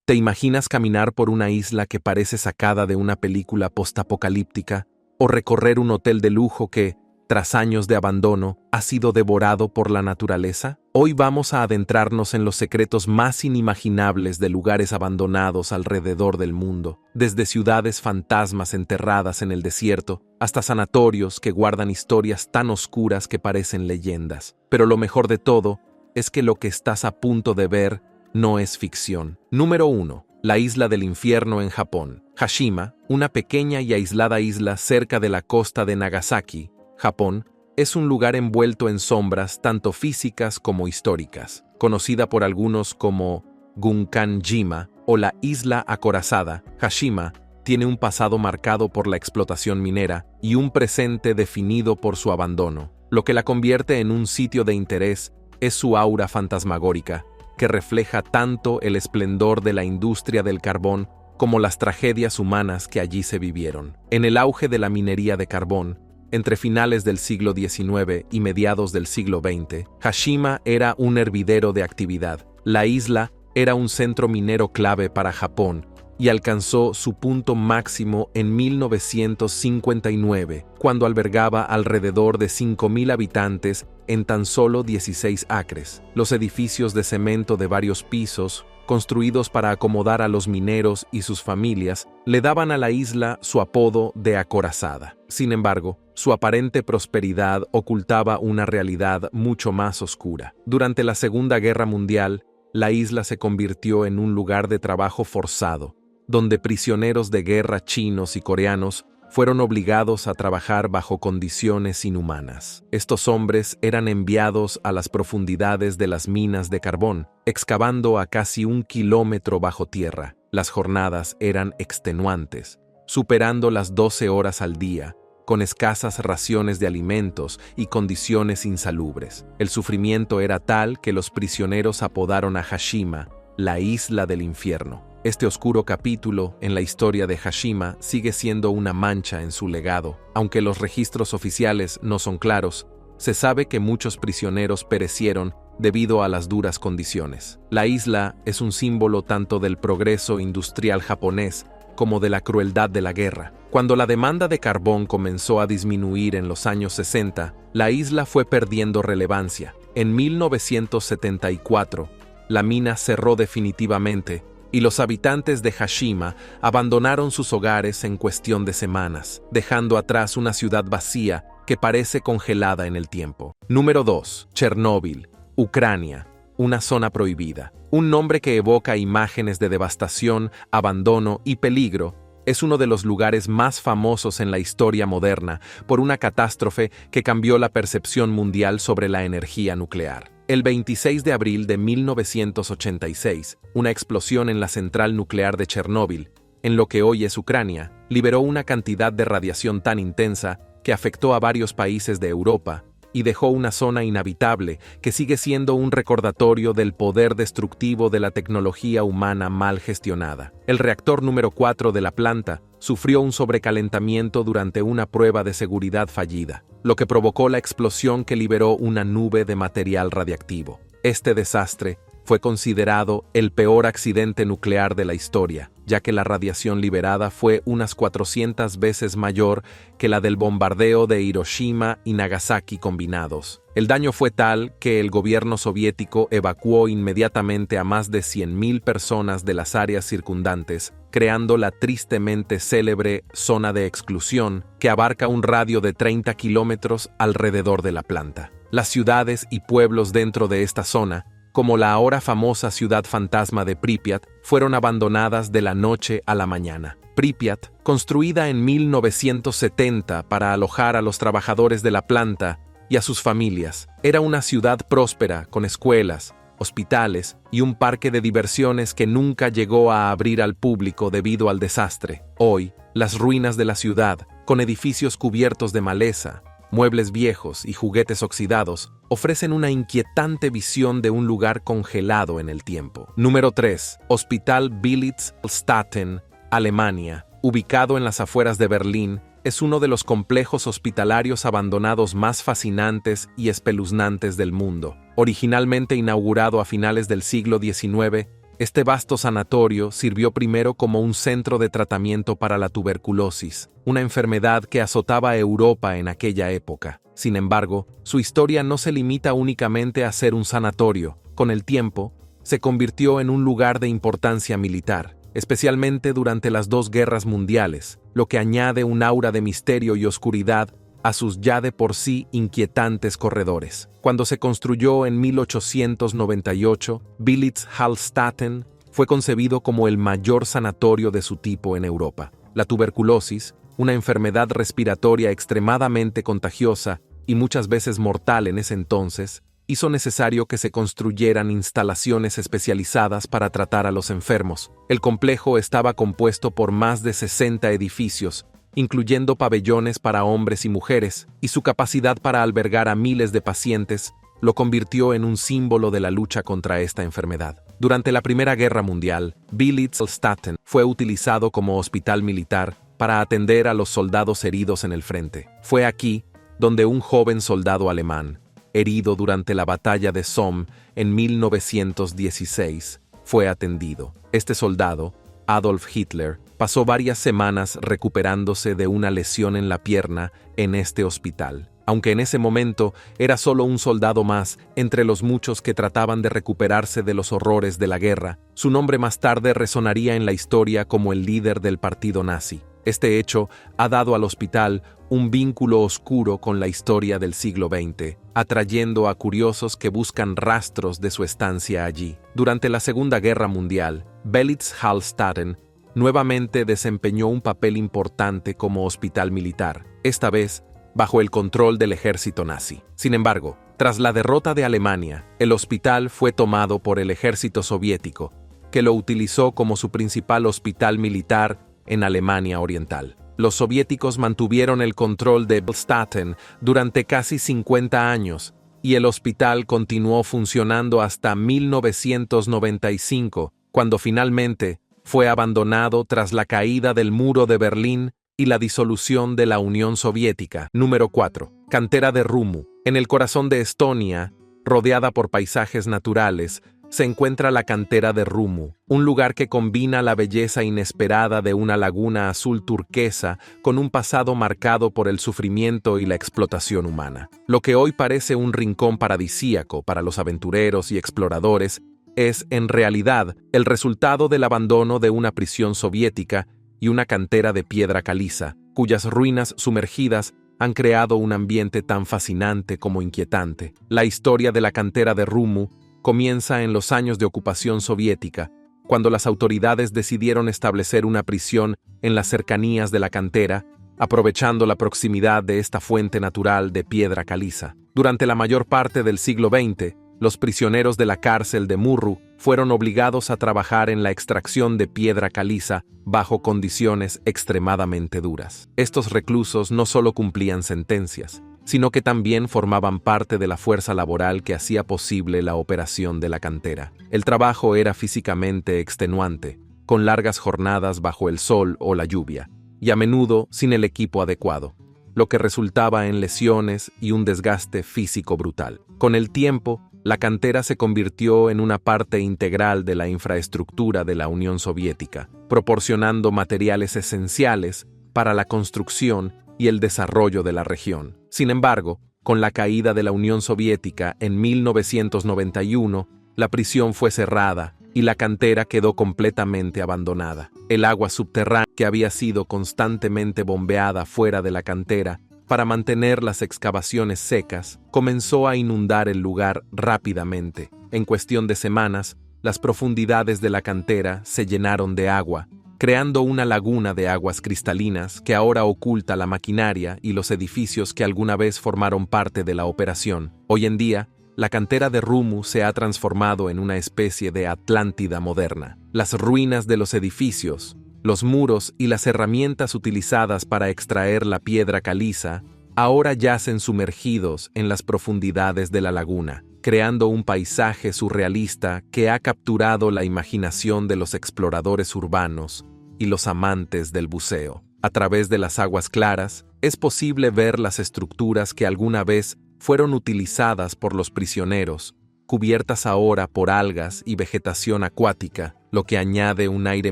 ¿Te imaginas caminar por una isla que parece sacada de una película postapocalíptica o recorrer un hotel de lujo que, tras años de abandono, ha sido devorado por la naturaleza? Hoy vamos a adentrarnos en los secretos más inimaginables de lugares abandonados alrededor del mundo, desde ciudades fantasmas enterradas en el desierto hasta sanatorios que guardan historias tan oscuras que parecen leyendas. Pero lo mejor de todo es que lo que estás a punto de ver no es ficción. Número 1. La isla del infierno en Japón. Hashima, una pequeña y aislada isla cerca de la costa de Nagasaki, Japón, es un lugar envuelto en sombras tanto físicas como históricas. Conocida por algunos como Gunkan-jima o la isla acorazada, Hashima tiene un pasado marcado por la explotación minera y un presente definido por su abandono. Lo que la convierte en un sitio de interés es su aura fantasmagórica, que refleja tanto el esplendor de la industria del carbón como las tragedias humanas que allí se vivieron. En el auge de la minería de carbón, entre finales del siglo XIX y mediados del siglo XX, Hashima era un hervidero de actividad. La isla era un centro minero clave para Japón y alcanzó su punto máximo en 1959, cuando albergaba alrededor de 5.000 habitantes en tan solo 16 acres. Los edificios de cemento de varios pisos, construidos para acomodar a los mineros y sus familias, le daban a la isla su apodo de acorazada. Sin embargo, su aparente prosperidad ocultaba una realidad mucho más oscura. Durante la Segunda Guerra Mundial, la isla se convirtió en un lugar de trabajo forzado, donde prisioneros de guerra chinos y coreanos fueron obligados a trabajar bajo condiciones inhumanas. Estos hombres eran enviados a las profundidades de las minas de carbón, excavando a casi 1 kilómetro bajo tierra. Las jornadas eran extenuantes, superando las 12 horas al día, con escasas raciones de alimentos y condiciones insalubres. El sufrimiento era tal que los prisioneros apodaron a Hashima la isla del infierno. Este oscuro capítulo en la historia de Hashima sigue siendo una mancha en su legado. Aunque los registros oficiales no son claros, se sabe que muchos prisioneros perecieron debido a las duras condiciones. La isla es un símbolo tanto del progreso industrial japonés como de la crueldad de la guerra. Cuando la demanda de carbón comenzó a disminuir en los años 60, la isla fue perdiendo relevancia. En 1974, la mina cerró definitivamente y los habitantes de Hashima abandonaron sus hogares en cuestión de semanas, dejando atrás una ciudad vacía que parece congelada en el tiempo. Número 2. Chernóbil, Ucrania, una zona prohibida. Un nombre que evoca imágenes de devastación, abandono y peligro. Es uno de los lugares más famosos en la historia moderna por una catástrofe que cambió la percepción mundial sobre la energía nuclear. El 26 de abril de 1986, una explosión en la central nuclear de Chernóbil, en lo que hoy es Ucrania, liberó una cantidad de radiación tan intensa que afectó a varios países de Europa y dejó una zona inhabitable que sigue siendo un recordatorio del poder destructivo de la tecnología humana mal gestionada. El reactor número 4 de la planta sufrió un sobrecalentamiento durante una prueba de seguridad fallida, lo que provocó la explosión que liberó una nube de material radiactivo. Este desastre fue considerado el peor accidente nuclear de la historia, ya que la radiación liberada fue unas 400 veces mayor que la del bombardeo de Hiroshima y Nagasaki combinados. El daño fue tal que el gobierno soviético evacuó inmediatamente a más de 100.000 personas de las áreas circundantes, creando la tristemente célebre zona de exclusión que abarca un radio de 30 kilómetros alrededor de la planta. Las ciudades y pueblos dentro de esta zona, como la ahora famosa ciudad fantasma de Pripyat, fueron abandonadas de la noche a la mañana. Pripyat, construida en 1970 para alojar a los trabajadores de la planta y a sus familias, era una ciudad próspera con escuelas, hospitales y un parque de diversiones que nunca llegó a abrir al público debido al desastre. Hoy, las ruinas de la ciudad, con edificios cubiertos de maleza, muebles viejos y juguetes oxidados, ofrecen una inquietante visión de un lugar congelado en el tiempo. Número 3. Hospital Bilitz-Statten, Alemania. Ubicado en las afueras de Berlín, es uno de los complejos hospitalarios abandonados más fascinantes y espeluznantes del mundo. Originalmente inaugurado a finales del siglo XIX, Este vasto sanatorio sirvió primero como un centro de tratamiento para la tuberculosis, una enfermedad que azotaba a Europa en aquella época. Sin embargo, su historia no se limita únicamente a ser un sanatorio. Con el tiempo, se convirtió en un lugar de importancia militar, especialmente durante las dos guerras mundiales, lo que añade un aura de misterio y oscuridad a sus ya de por sí inquietantes corredores. Cuando se construyó en 1898, Billits-Hallstatten fue concebido como el mayor sanatorio de su tipo en Europa. La tuberculosis, una enfermedad respiratoria extremadamente contagiosa y muchas veces mortal en ese entonces, hizo necesario que se construyeran instalaciones especializadas para tratar a los enfermos. El complejo estaba compuesto por más de 60 edificios, incluyendo pabellones para hombres y mujeres, y su capacidad para albergar a miles de pacientes lo convirtió en un símbolo de la lucha contra esta enfermedad. Durante la Primera Guerra Mundial, Billits-Hallstatten fue utilizado como hospital militar para atender a los soldados heridos en el frente. Fue aquí donde un joven soldado alemán, herido durante la batalla de Somme en 1916, fue atendido. Este soldado, Adolf Hitler, pasó varias semanas recuperándose de una lesión en la pierna en este hospital. Aunque en ese momento era solo un soldado más entre los muchos que trataban de recuperarse de los horrores de la guerra, su nombre más tarde resonaría en la historia como el líder del partido nazi. Este hecho ha dado al hospital un vínculo oscuro con la historia del siglo XX, atrayendo a curiosos que buscan rastros de su estancia allí. Durante la Segunda Guerra Mundial, Billits-Hallstatten nuevamente desempeñó un papel importante como hospital militar, esta vez bajo el control del ejército nazi. Sin embargo, tras la derrota de Alemania, el hospital fue tomado por el ejército soviético, que lo utilizó como su principal hospital militar en Alemania Oriental. Los soviéticos mantuvieron el control de Hallstatten durante casi 50 años, y el hospital continuó funcionando hasta 1995, cuando finalmente fue abandonado tras la caída del muro de Berlín y la disolución de la Unión Soviética. Número 4. Cantera de Rumu. En el corazón de Estonia, rodeada por paisajes naturales, se encuentra la cantera de Rumu, un lugar que combina la belleza inesperada de una laguna azul turquesa con un pasado marcado por el sufrimiento y la explotación humana. Lo que hoy parece un rincón paradisíaco para los aventureros y exploradores es, en realidad, el resultado del abandono de una prisión soviética y una cantera de piedra caliza, cuyas ruinas sumergidas han creado un ambiente tan fascinante como inquietante. La historia de la cantera de Rumu comienza en los años de ocupación soviética, cuando las autoridades decidieron establecer una prisión en las cercanías de la cantera, aprovechando la proximidad de esta fuente natural de piedra caliza. Durante la mayor parte del siglo XX, los prisioneros de la cárcel de Murru fueron obligados a trabajar en la extracción de piedra caliza bajo condiciones extremadamente duras. Estos reclusos no solo cumplían sentencias, sino que también formaban parte de la fuerza laboral que hacía posible la operación de la cantera. El trabajo era físicamente extenuante, con largas jornadas bajo el sol o la lluvia, y a menudo sin el equipo adecuado, lo que resultaba en lesiones y un desgaste físico brutal. Con el tiempo, la cantera se convirtió en una parte integral de la infraestructura de la Unión Soviética, proporcionando materiales esenciales para la construcción y el desarrollo de la región. Sin embargo, con la caída de la Unión Soviética en 1991, la prisión fue cerrada y la cantera quedó completamente abandonada. El agua subterránea que había sido constantemente bombeada fuera de la cantera para mantener las excavaciones secas, comenzó a inundar el lugar rápidamente. En cuestión de semanas, las profundidades de la cantera se llenaron de agua, creando una laguna de aguas cristalinas que ahora oculta la maquinaria y los edificios que alguna vez formaron parte de la operación. Hoy en día, la cantera de Rumu se ha transformado en una especie de Atlántida moderna. Las ruinas de los edificios, los muros y las herramientas utilizadas para extraer la piedra caliza ahora yacen sumergidos en las profundidades de la laguna, creando un paisaje surrealista que ha capturado la imaginación de los exploradores urbanos y los amantes del buceo. A través de las aguas claras, es posible ver las estructuras que alguna vez fueron utilizadas por los prisioneros cubiertas ahora por algas y vegetación acuática, lo que añade un aire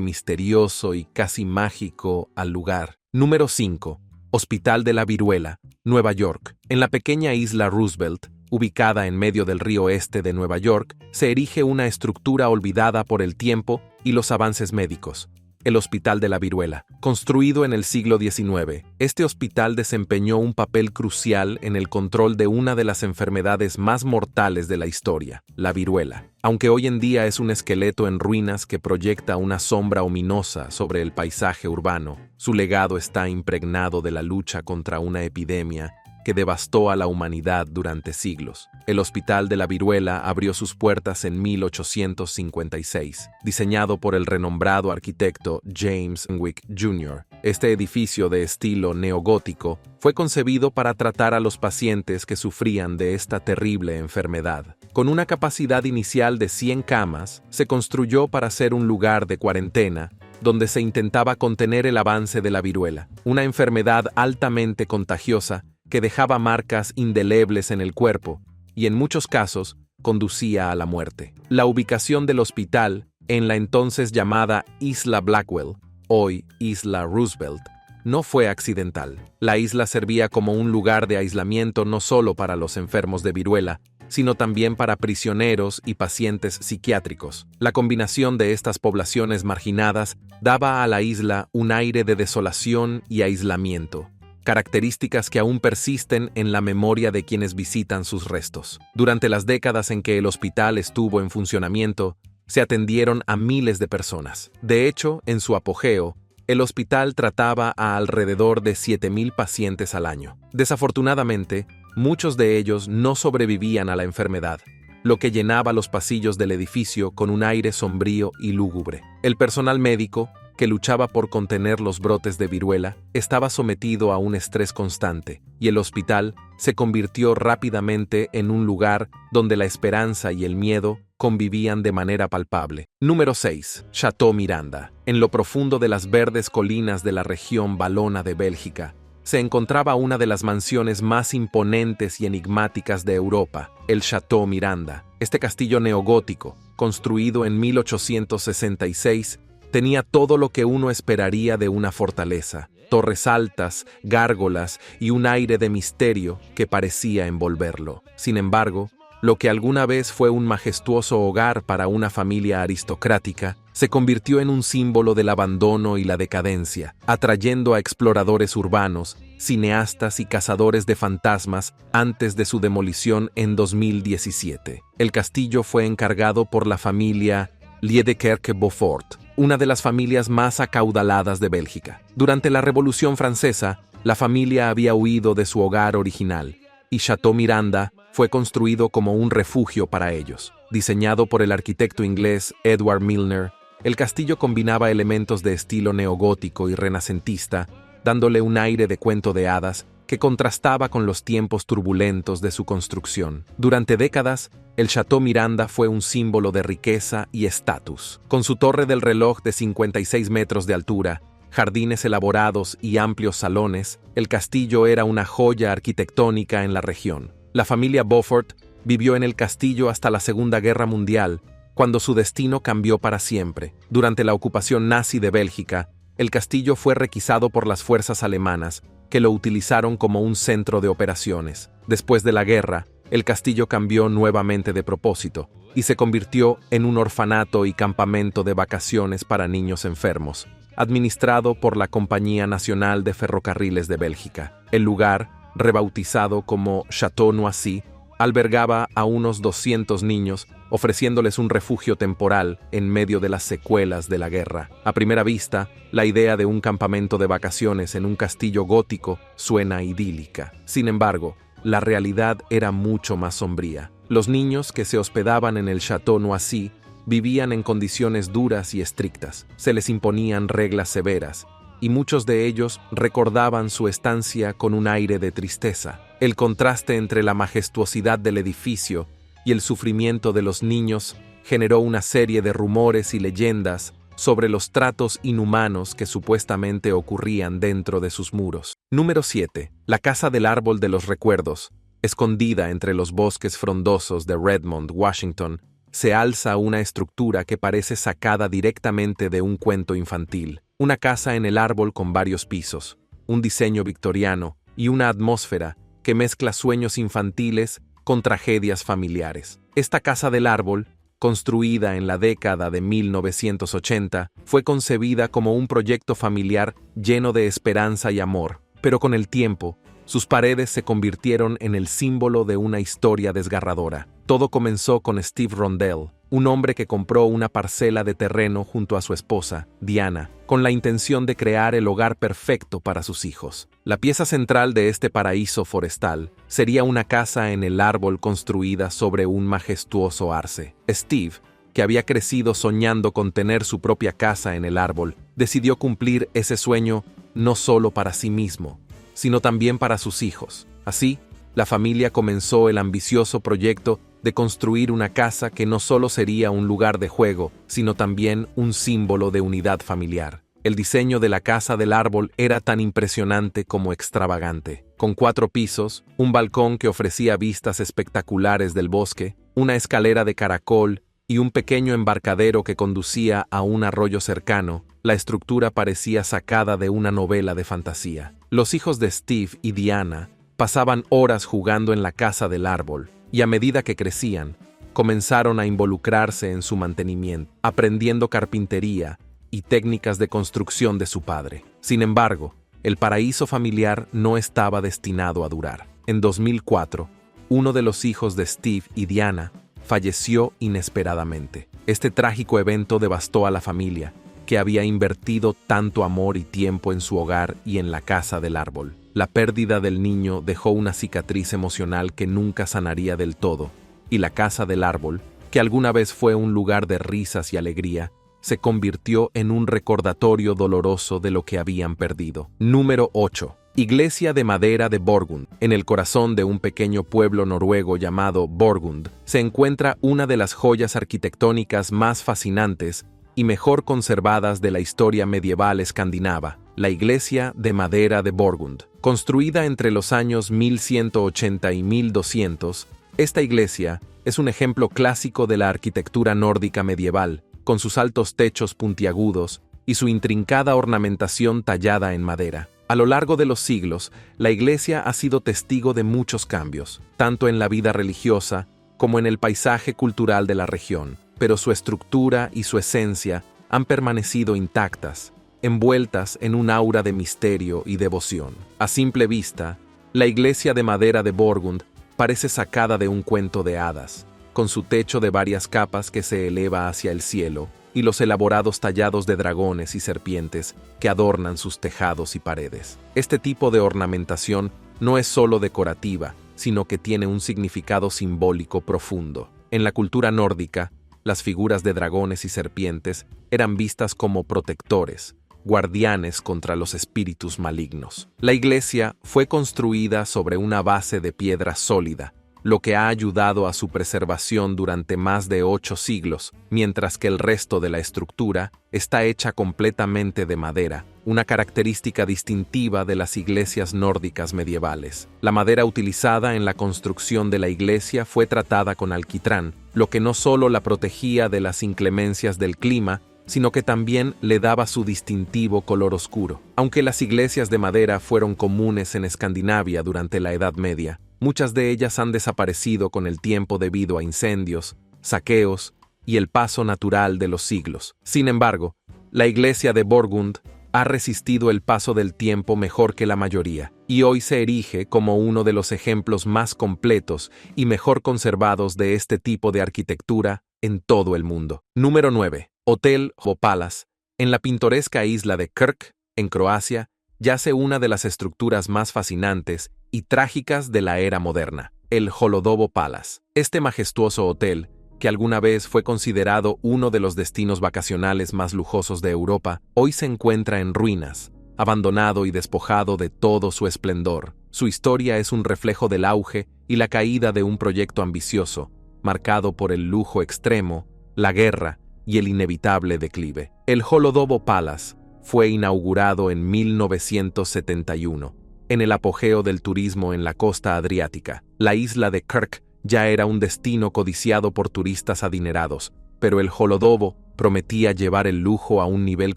misterioso y casi mágico al lugar. Número 5. Hospital de la Viruela, Nueva York. En la pequeña isla Roosevelt, ubicada en medio del río este de Nueva York, se erige una estructura olvidada por el tiempo y los avances médicos. El Hospital de la Viruela. Construido en el siglo XIX, este hospital desempeñó un papel crucial en el control de una de las enfermedades más mortales de la historia, la viruela. Aunque hoy en día es un esqueleto en ruinas que proyecta una sombra ominosa sobre el paisaje urbano, su legado está impregnado de la lucha contra una epidemia que devastó a la humanidad durante siglos. El Hospital de la Viruela abrió sus puertas en 1856, diseñado por el renombrado arquitecto James Fenwick Jr. Este edificio de estilo neogótico fue concebido para tratar a los pacientes que sufrían de esta terrible enfermedad. Con una capacidad inicial de 100 camas, se construyó para ser un lugar de cuarentena, donde se intentaba contener el avance de la viruela, una enfermedad altamente contagiosa que dejaba marcas indelebles en el cuerpo y en muchos casos conducía a la muerte. La ubicación del hospital, en la entonces llamada Isla Blackwell, hoy Isla Roosevelt, no fue accidental. La isla servía como un lugar de aislamiento no solo para los enfermos de viruela, sino también para prisioneros y pacientes psiquiátricos. La combinación de estas poblaciones marginadas daba a la isla un aire de desolación y aislamiento, características que aún persisten en la memoria de quienes visitan sus restos. Durante las décadas en que el hospital estuvo en funcionamiento, se atendieron a miles de personas. De hecho, en su apogeo, el hospital trataba a alrededor de 7,000 pacientes al año. Desafortunadamente, muchos de ellos no sobrevivían a la enfermedad, lo que llenaba los pasillos del edificio con un aire sombrío y lúgubre. El personal médico, que luchaba por contener los brotes de viruela, estaba sometido a un estrés constante, y el hospital se convirtió rápidamente en un lugar donde la esperanza y el miedo convivían de manera palpable. Número 6. Chateau Miranda. En lo profundo de las verdes colinas de la región valona de Bélgica, se encontraba una de las mansiones más imponentes y enigmáticas de Europa, el Chateau Miranda. Este castillo neogótico, construido en 1866, tenía todo lo que uno esperaría de una fortaleza: torres altas, gárgolas y un aire de misterio que parecía envolverlo. Sin embargo, lo que alguna vez fue un majestuoso hogar para una familia aristocrática, se convirtió en un símbolo del abandono y la decadencia, atrayendo a exploradores urbanos, cineastas y cazadores de fantasmas antes de su demolición en 2017. El castillo fue encargado por la familia Liedekerke-Beaufort, una de las familias más acaudaladas de Bélgica. Durante la Revolución Francesa, la familia había huido de su hogar original, y Chateau Miranda fue construido como un refugio para ellos. Diseñado por el arquitecto inglés Edward Milner, el castillo combinaba elementos de estilo neogótico y renacentista, dándole un aire de cuento de hadas que contrastaba con los tiempos turbulentos de su construcción. Durante décadas, el Chateau Miranda fue un símbolo de riqueza y estatus. Con su torre del reloj de 56 metros de altura, jardines elaborados y amplios salones, el castillo era una joya arquitectónica en la región. La familia Beaufort vivió en el castillo hasta la Segunda Guerra Mundial, cuando su destino cambió para siempre. Durante la ocupación nazi de Bélgica, el castillo fue requisado por las fuerzas alemanas, que lo utilizaron como un centro de operaciones. Después de la guerra, el castillo cambió nuevamente de propósito y se convirtió en un orfanato y campamento de vacaciones para niños enfermos, administrado por la Compañía Nacional de Ferrocarriles de Bélgica. El lugar, rebautizado como Chateau Noisy, albergaba a unos 200 niños, ofreciéndoles un refugio temporal en medio de las secuelas de la guerra. A primera vista, la idea de un campamento de vacaciones en un castillo gótico suena idílica. Sin embargo, la realidad era mucho más sombría. Los niños que se hospedaban en el Chateau Noisy vivían en condiciones duras y estrictas. Se les imponían reglas severas, y muchos de ellos recordaban su estancia con un aire de tristeza. El contraste entre la majestuosidad del edificio y el sufrimiento de los niños generó una serie de rumores y leyendas sobre los tratos inhumanos que supuestamente ocurrían dentro de sus muros. Número 7. La Casa del Árbol de los Recuerdos, Escondida entre los bosques frondosos de Redmond, Washington, se alza una estructura que parece sacada directamente de un cuento infantil. Una casa en el árbol con varios pisos, un diseño victoriano y una atmósfera que mezcla sueños infantiles con tragedias familiares. Esta casa del árbol, construida en la década de 1980, fue concebida como un proyecto familiar lleno de esperanza y amor, pero con el tiempo, sus paredes se convirtieron en el símbolo de una historia desgarradora. Todo comenzó con Steve Rondell, un hombre que compró una parcela de terreno junto a su esposa, Diana, con la intención de crear el hogar perfecto para sus hijos. La pieza central de este paraíso forestal sería una casa en el árbol construida sobre un majestuoso arce. Steve, que había crecido soñando con tener su propia casa en el árbol, decidió cumplir ese sueño no solo para sí mismo, sino también para sus hijos. Así, la familia comenzó el ambicioso proyecto de construir una casa que no solo sería un lugar de juego, sino también un símbolo de unidad familiar. El diseño de la casa del árbol era tan impresionante como extravagante. Con 4 pisos, un balcón que ofrecía vistas espectaculares del bosque, una escalera de caracol y un pequeño embarcadero que conducía a un arroyo cercano, la estructura parecía sacada de una novela de fantasía. Los hijos de Steve y Diana pasaban horas jugando en la casa del árbol, y a medida que crecían, comenzaron a involucrarse en su mantenimiento, aprendiendo carpintería y técnicas de construcción de su padre. Sin embargo, el paraíso familiar no estaba destinado a durar. En 2004, uno de los hijos de Steve y Diana falleció inesperadamente. Este trágico evento devastó a la familia, que había invertido tanto amor y tiempo en su hogar y en la casa del árbol. La pérdida del niño dejó una cicatriz emocional que nunca sanaría del todo, y la casa del árbol, que alguna vez fue un lugar de risas y alegría, se convirtió en un recordatorio doloroso de lo que habían perdido. Número 8. Iglesia de madera de Borgund. En el corazón de un pequeño pueblo noruego llamado Borgund, se encuentra una de las joyas arquitectónicas más fascinantes y mejor conservadas de la historia medieval escandinava, la iglesia de madera de Borgund. Construida entre los años 1180 y 1200, esta iglesia es un ejemplo clásico de la arquitectura nórdica medieval, con sus altos techos puntiagudos y su intrincada ornamentación tallada en madera. A lo largo de los siglos, la iglesia ha sido testigo de muchos cambios, tanto en la vida religiosa como en el paisaje cultural de la región, pero su estructura y su esencia han permanecido intactas, envueltas en un aura de misterio y devoción. A simple vista, la iglesia de madera de Borgund parece sacada de un cuento de hadas, con su techo de varias capas que se eleva hacia el cielo y los elaborados tallados de dragones y serpientes que adornan sus tejados y paredes. Este tipo de ornamentación no es solo decorativa, sino que tiene un significado simbólico profundo. En la cultura nórdica, las figuras de dragones y serpientes eran vistas como protectores, guardianes contra los espíritus malignos. La iglesia fue construida sobre una base de piedra sólida, lo que ha ayudado a su preservación durante más de 8 siglos, mientras que el resto de la estructura está hecha completamente de madera, una característica distintiva de las iglesias nórdicas medievales. La madera utilizada en la construcción de la iglesia fue tratada con alquitrán, lo que no solo la protegía de las inclemencias del clima, sino que también le daba su distintivo color oscuro. Aunque las iglesias de madera fueron comunes en Escandinavia durante la Edad Media, muchas de ellas han desaparecido con el tiempo debido a incendios, saqueos y el paso natural de los siglos. Sin embargo, la iglesia de Borgund ha resistido el paso del tiempo mejor que la mayoría, y hoy se erige como uno de los ejemplos más completos y mejor conservados de este tipo de arquitectura en todo el mundo. Número 9. Hotel Palace. En la pintoresca isla de Krk, en Croacia, yace una de las estructuras más fascinantes y trágicas de la era moderna, el Holodobo Palace. Este majestuoso hotel, que alguna vez fue considerado uno de los destinos vacacionales más lujosos de Europa, hoy se encuentra en ruinas, abandonado y despojado de todo su esplendor. Su historia es un reflejo del auge y la caída de un proyecto ambicioso, marcado por el lujo extremo, la guerra y el inevitable declive. El Holodobo Palace fue inaugurado en 1971 en el apogeo del turismo en la costa adriática. La isla de Krk ya era un destino codiciado por turistas adinerados, pero el Holodobo prometía llevar el lujo a un nivel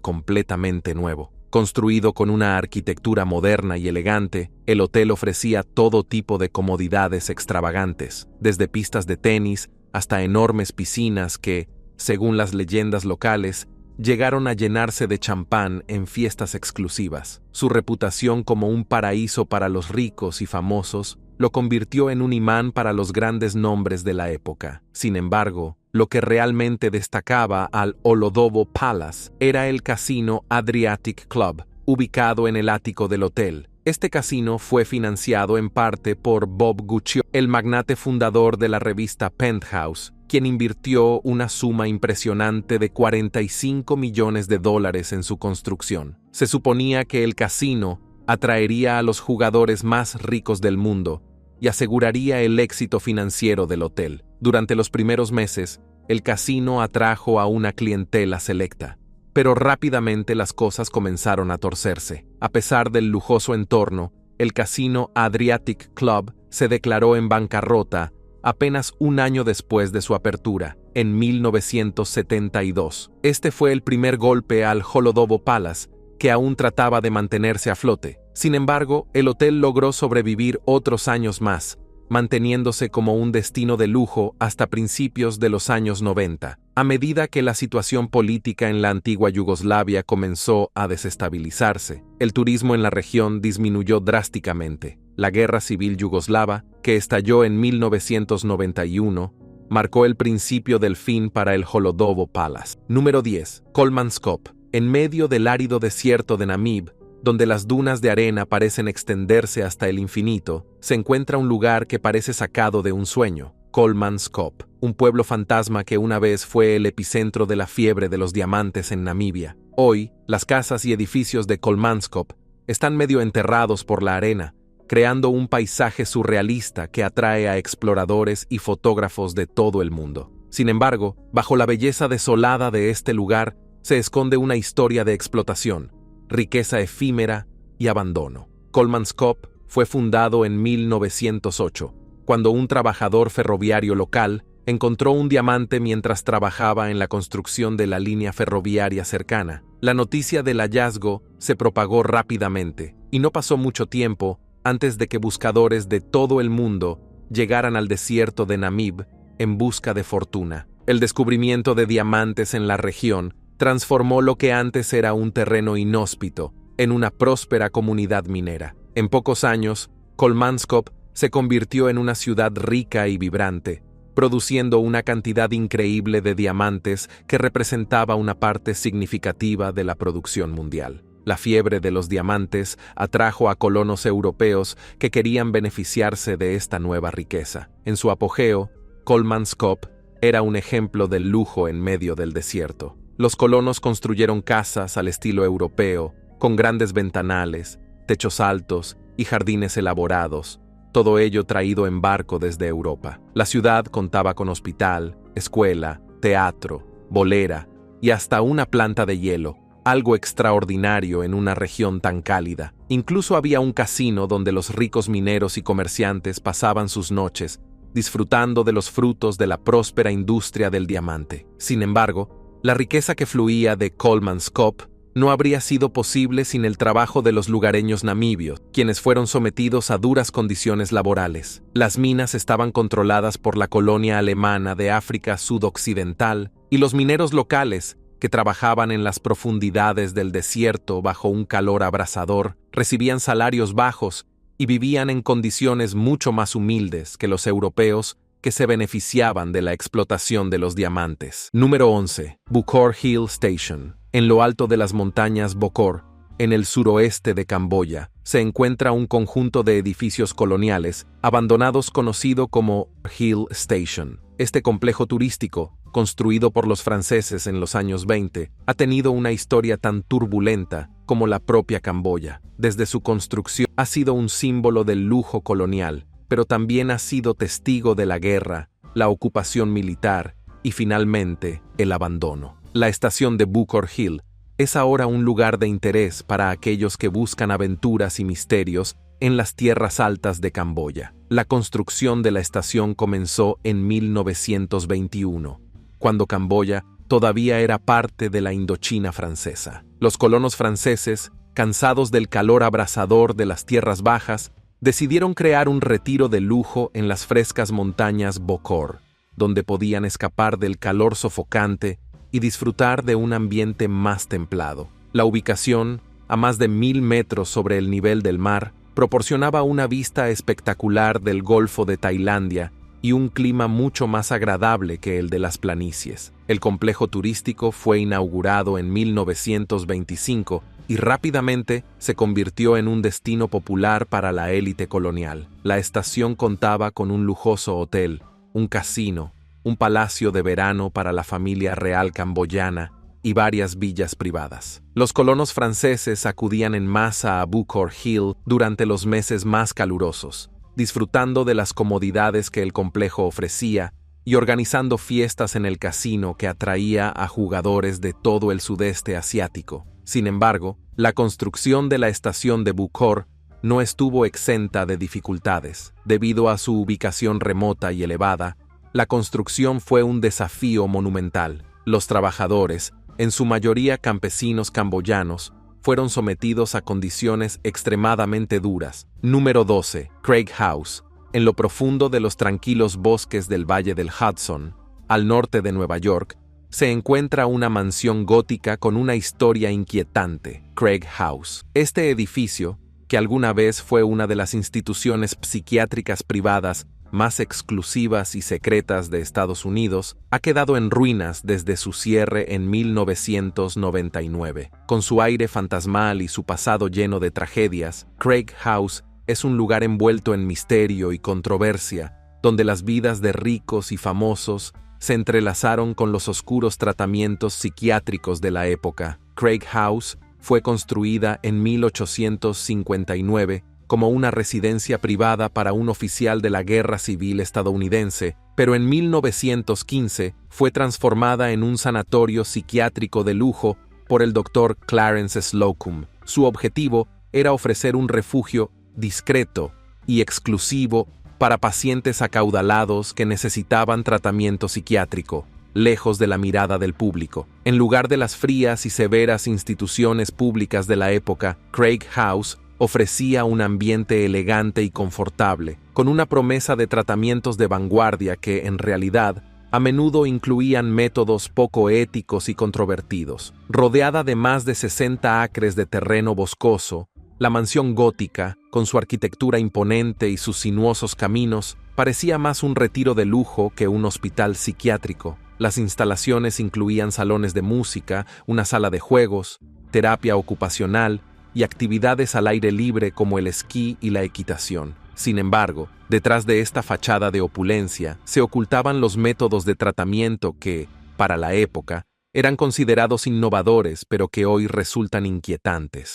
completamente nuevo. Construido con una arquitectura moderna y elegante, el hotel ofrecía todo tipo de comodidades extravagantes, desde pistas de tenis hasta enormes piscinas que, según las leyendas locales, llegaron a llenarse de champán en fiestas exclusivas. Su reputación como un paraíso para los ricos y famosos lo convirtió en un imán para los grandes nombres de la época. Sin embargo, lo que realmente destacaba al Holodobo Palace era el casino Adriatic Club, ubicado en el ático del hotel. Este casino fue financiado en parte por Bob Guccione, el magnate fundador de la revista Penthouse, quien invirtió una suma impresionante de $45 millones en su construcción. Se suponía que el casino atraería a los jugadores más ricos del mundo y aseguraría el éxito financiero del hotel. Durante los primeros meses, el casino atrajo a una clientela selecta, pero rápidamente las cosas comenzaron a torcerse. A pesar del lujoso entorno, el casino Adriatic Club se declaró en bancarrota apenas un año después de su apertura, en 1972. Este fue el primer golpe al Holodobo Palace, que aún trataba de mantenerse a flote. Sin embargo, el hotel logró sobrevivir otros años más, manteniéndose como un destino de lujo hasta principios de los años 90. A medida que la situación política en la antigua Yugoslavia comenzó a desestabilizarse, el turismo en la región disminuyó drásticamente. La Guerra Civil Yugoslava, que estalló en 1991, marcó el principio del fin para el Holodobo Palace. Número 10. Kolmanskop. En medio del árido desierto de Namib, donde las dunas de arena parecen extenderse hasta el infinito, se encuentra un lugar que parece sacado de un sueño: Kolmanskop, un pueblo fantasma que una vez fue el epicentro de la fiebre de los diamantes en Namibia. Hoy, las casas y edificios de Kolmanskop están medio enterrados por la arena, creando un paisaje surrealista que atrae a exploradores y fotógrafos de todo el mundo. Sin embargo, bajo la belleza desolada de este lugar se esconde una historia de explotación, riqueza efímera y abandono. Kolmanskop fue fundado en 1908, cuando un trabajador ferroviario local encontró un diamante mientras trabajaba en la construcción de la línea ferroviaria cercana. La noticia del hallazgo se propagó rápidamente, y no pasó mucho tiempo antes de que buscadores de todo el mundo llegaran al desierto de Namib en busca de fortuna. El descubrimiento de diamantes en la región transformó lo que antes era un terreno inhóspito en una próspera comunidad minera. En pocos años, Kolmanskop se convirtió en una ciudad rica y vibrante, produciendo una cantidad increíble de diamantes que representaba una parte significativa de la producción mundial. La fiebre de los diamantes atrajo a colonos europeos que querían beneficiarse de esta nueva riqueza. En su apogeo, Kolmanskop era un ejemplo del lujo en medio del desierto. Los colonos construyeron casas al estilo europeo, con grandes ventanales, techos altos y jardines elaborados, todo ello traído en barco desde Europa. La ciudad contaba con hospital, escuela, teatro, bolera y hasta una planta de hielo, algo extraordinario en una región tan cálida. Incluso había un casino donde los ricos mineros y comerciantes pasaban sus noches, disfrutando de los frutos de la próspera industria del diamante. Sin embargo, la riqueza que fluía de Kolmanskop no habría sido posible sin el trabajo de los lugareños namibios, quienes fueron sometidos a duras condiciones laborales. Las minas estaban controladas por la colonia alemana de África Sudoccidental, y los mineros locales, que trabajaban en las profundidades del desierto bajo un calor abrasador, recibían salarios bajos y vivían en condiciones mucho más humildes que los europeos que se beneficiaban de la explotación de los diamantes. Número 11. Bokor Hill Station. En lo alto de las montañas Bokor, en el suroeste de Camboya, se encuentra un conjunto de edificios coloniales abandonados conocido como Hill Station. Este complejo turístico, construido por los franceses en los años 20, ha tenido una historia tan turbulenta como la propia Camboya. Desde su construcción ha sido un símbolo del lujo colonial, pero también ha sido testigo de la guerra, la ocupación militar y finalmente el abandono. La estación de Bokor Hill es ahora un lugar de interés para aquellos que buscan aventuras y misterios en las tierras altas de Camboya. La construcción de la estación comenzó en 1921, cuando Camboya todavía era parte de la Indochina francesa. Los colonos franceses, cansados del calor abrasador de las tierras bajas, decidieron crear un retiro de lujo en las frescas montañas Bokor, donde podían escapar del calor sofocante y disfrutar de un ambiente más templado. La ubicación, a más de 1000 metros sobre el nivel del mar, proporcionaba una vista espectacular del Golfo de Tailandia y un clima mucho más agradable que el de las planicies. El complejo turístico fue inaugurado en 1925 y rápidamente se convirtió en un destino popular para la élite colonial. La estación contaba con un lujoso hotel, un casino, un palacio de verano para la familia real camboyana y varias villas privadas. Los colonos franceses acudían en masa a Bukor Hill durante los meses más calurosos, disfrutando de las comodidades que el complejo ofrecía y organizando fiestas en el casino que atraía a jugadores de todo el sudeste asiático. Sin embargo, la construcción de la estación de Bukor no estuvo exenta de dificultades. Debido a su ubicación remota y elevada, la construcción fue un desafío monumental. Los trabajadores, en su mayoría campesinos camboyanos, fueron sometidos a condiciones extremadamente duras. Número 12. Craig House. En lo profundo de los tranquilos bosques del Valle del Hudson, al norte de Nueva York, se encuentra una mansión gótica con una historia inquietante, Craig House. Este edificio, que alguna vez fue una de las instituciones psiquiátricas privadas más exclusivas y secretas de Estados Unidos, ha quedado en ruinas desde su cierre en 1999. Con su aire fantasmal y su pasado lleno de tragedias, Craig House es un lugar envuelto en misterio y controversia, donde las vidas de ricos y famosos se entrelazaron con los oscuros tratamientos psiquiátricos de la época. Craig House fue construida en 1859 como una residencia privada para un oficial de la Guerra Civil estadounidense, pero en 1915 fue transformada en un sanatorio psiquiátrico de lujo por el Dr. Clarence Slocum. Su objetivo era ofrecer un refugio discreto y exclusivo para pacientes acaudalados que necesitaban tratamiento psiquiátrico, lejos de la mirada del público. En lugar de las frías y severas instituciones públicas de la época, Craig House ofrecía un ambiente elegante y confortable, con una promesa de tratamientos de vanguardia que, en realidad, a menudo incluían métodos poco éticos y controvertidos. Rodeada de más de 60 acres de terreno boscoso, la mansión gótica, con su arquitectura imponente y sus sinuosos caminos, parecía más un retiro de lujo que un hospital psiquiátrico. Las instalaciones incluían salones de música, una sala de juegos, terapia ocupacional y actividades al aire libre como el esquí y la equitación. Sin embargo, detrás de esta fachada de opulencia se ocultaban los métodos de tratamiento que, para la época, eran considerados innovadores pero que hoy resultan inquietantes.